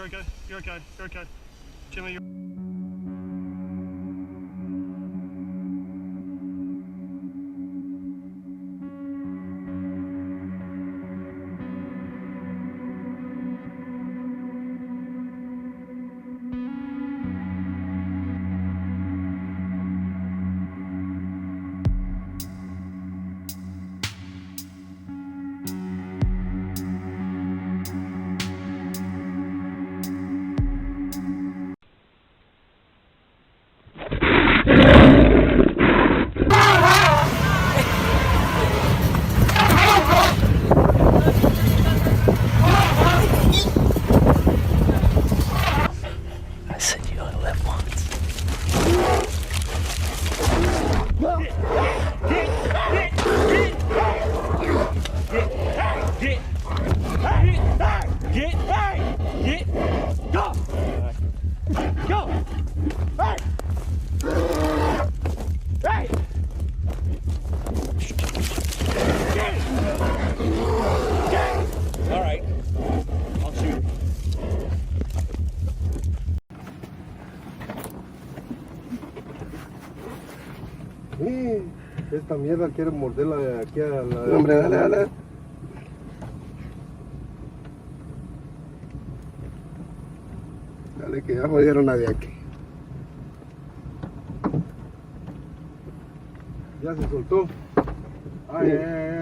okay. You're okay. You're okay. Jimmy, you're... I said you only live once. All right, I'll shoot. Esta mierda quiere morderla de aquí a la... Hombre, dale, dale. Dale, que ya jodieron a de aquí. Ya se soltó. Ay, ay, ay, ay.